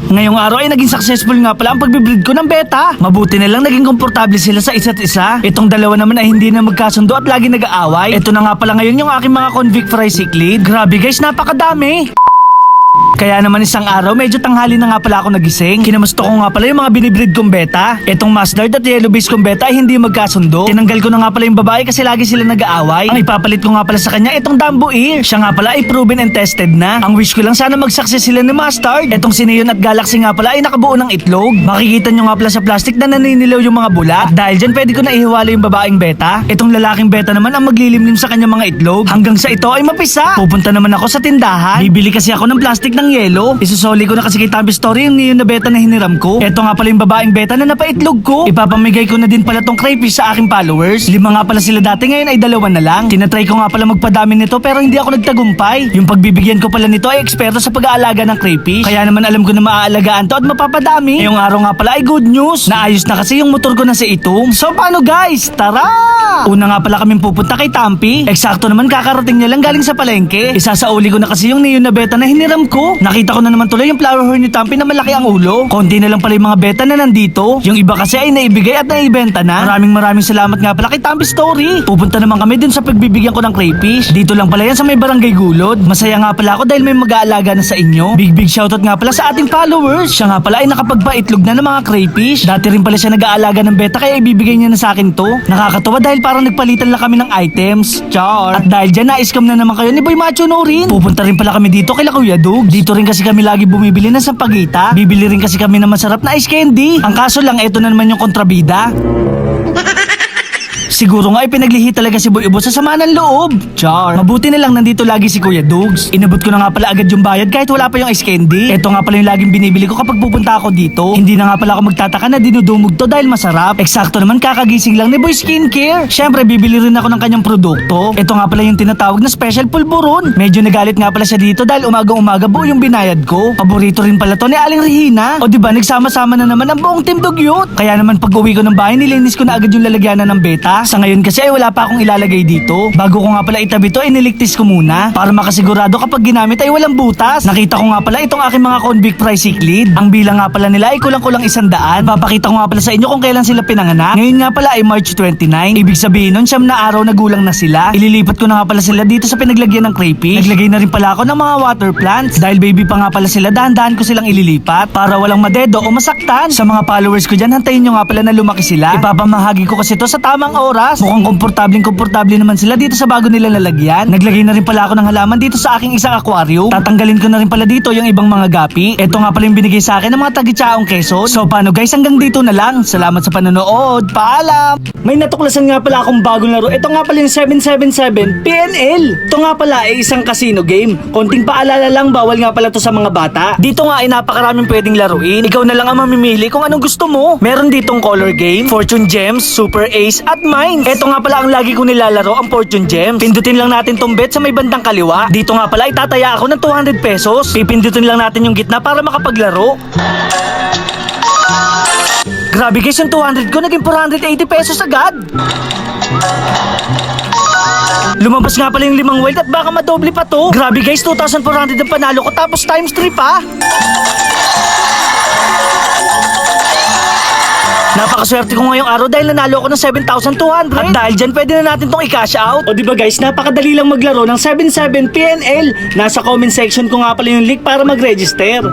Ngayong araw ay naging successful nga pala ang pagbibreed ko ng beta. Mabuti na lang naging komportable sila sa isa't isa. Itong dalawa naman ay hindi na magkasundo at lagi nag-aaway. Ito na nga pala ngayon yung aking mga convict fry cichlid. Grabe guys, napakadami. Kaya naman isang araw, medyo tanghali na nga pala ako nagising. Kinamusta ko nga pala yung mga binibreed kong beta. Itong mustard at yellow base kong beta ay hindi magkasundo. Tinanggal ko na nga pala yung babae kasi lagi sila nag-aaway. Ang ipapalit ko nga pala sa kanya, itong Dumbo Ear. Siya nga pala ay proven and tested na. Ang wish ko lang sana mag-success sila ni mustard. Itong Sineon at Galaxy nga pala ay nakabuo ng itlog. Makikita nyo nga pala sa plastic na naninilaw yung mga bula. At dahil dyan, pwede ko na ihiwala yung babaeng beta. Itong lalaking beta naman ang maglilimlim sa kanyang mga itlog. Hanggang sa ito ay mapisa. Pupunta naman ako sa tindahan. Bibili kasi ako ng plastic ng yelo. Isusoli ko na kasi kay Tambi Story yung neon na beta na hiniram ko. Ito nga pala yung babaeng beta na napaitlog ko. Ipapamigay ko na din pala tong crayfish sa aking followers. 5 nga pala sila dati, ngayon ay 2 na lang. Tinatry ko nga pala magpadami nito pero hindi ako nagtagumpay. Yung pagbibigyan ko pala nito ay eksperto sa pag-aalaga ng crayfish. Kaya naman alam ko na maaalagaan to at mapapadami. Ngayong araw nga pala ay good news. Naayos na kasi yung motor ko na si Itom. So paano guys? Tara! Una nga pala kaming pupunta kay Tampi. Eksakto naman kakarating niya lang galing sa palengke. Isasauli ko na kasi yung neon na beta na hiniram ko. Nakita ko na naman tuloy yung flower horn ni Tampi na malaki ang ulo. Konti na lang pala yung mga beta na nandito. Yung iba kasi ay naibigay at naibenta na. Maraming salamat nga pala kay Tampi Story. Pupunta naman kami dun sa pagbibigyan ko ng crayfish. Dito lang pala yan sa may barangay Gulod. Masaya nga pala ako dahil may mag-aalaga na sa inyo. Big shoutout nga pala sa ating followers. Siya nga pala ay nakapagpaitlog na ng mga crayfish. Dati rin pala siya nag-aalaga ng beta kaya ibibigay niya na sa akin to. Nakakatuwa dahil parang nagpalitan lang kami ng items. Char. At dahil dyan na-scam na naman kayo ni Boy Macho no rin. Pupunta rin pala kami dito kay Kuya Dug. Dito rin kasi kami lagi bumibili ng sampagita. Bibili rin kasi kami ng masarap na ice candy. Ang kaso lang, eto na naman yung kontrabida. Siguro nga ay pinaglihi talaga si Boy Ubo sa sama ng loob. Char. Mabuti na lang nandito lagi si Kuya Dugs. Inabot ko na nga pala agad yung bayad kahit wala pa yung ice candy. Ito nga pala yung laging binibili ko kapag pupunta ako dito. Hindi na nga pala ako magtataka na dinudumog to dahil masarap. Eksakto naman kakagising lang ni Boy Skincare. Syempre bibili rin ako ng kanyang produkto. Ito nga pala yung tinatawag na special pulburon. Medyo nagalit nga pala siya dito dahil umaga buo yung binayad ko. Paborito rin pala to ni Aling Regina. O diba nagsama-sama na naman ang buong Team Dugyot. Kaya naman pag uwi ko ng bahay nilinis ko na agad yung lalagyanan ng beta. Sa ngayon kasi ay wala pa akong ilalagay dito. Bago ko nga pala itabi to ay niligtis ko muna para makasigurado kapag ginamit ay walang butas. Nakita ko nga pala itong aking mga convict fry cichlid. Ang bilang nga pala nila ay kulang-kulang 100. Papakita ko nga pala sa inyo kung kailan sila pinanganak. Ngayon nga pala ay March 29. Ibig sabihin nun 9 na araw na gulang na sila. Ililipat ko na nga pala sila dito sa pinaglagyan ng crayfish. Naglagay na rin pala ako ng mga water plants. Dahil baby pa nga pala sila, dahan-dahan ko silang ililipat para walang madedo o masaktan. Sa mga followers ko dyan, hantayin nyo nga pala na lumaki sila. Ipapamahagi ko kasi to sa tamang oras. Mukhang komportable naman sila dito sa bago nila lalagyan. Naglagay na rin pala ako ng halaman dito sa aking isang aquarium. Tatanggalin ko na rin pala dito yung ibang mga gapi. Ito nga pala yung binigay sa akin ng mga tagi-tsaong Quezon. So paano guys, hanggang dito na lang. Salamat sa panonood. Paalam! May natuklasan nga pala akong bagong laro. Ito nga pala yung 777 PNL. Ito nga pala ay isang casino game. Konting paalala lang, bawal nga pala to sa mga bata. Dito nga ay napakaraming pwedeng laruin. Ikaw na lang ang mamimili kung anong gusto mo. Meron ditong color game, fortune gems, super ace at mines. Ito nga pala ang lagi kong nilalaro, ang fortune gems. Pindutin lang natin tong bet sa may bandang kaliwa. Dito nga pala itataya ako ng 200 pesos. Pipindutin lang natin yung gitna para makapaglaro. Grabe guys, yung 200 ko naging 480 pesos agad. Lumabas nga pala yung 5 wild at baka madoble pa to. Grabe guys, 2,400 ang panalo ko tapos times 3 pa. Napakaswerte ko ngayong araw dahil nanalo ako ng 7,200. At dahil dyan, pwede na natin tong i-cash out. O diba guys, napakadali lang maglaro ng 77 PNL. Nasa comment section ko nga pala yung link para mag-register.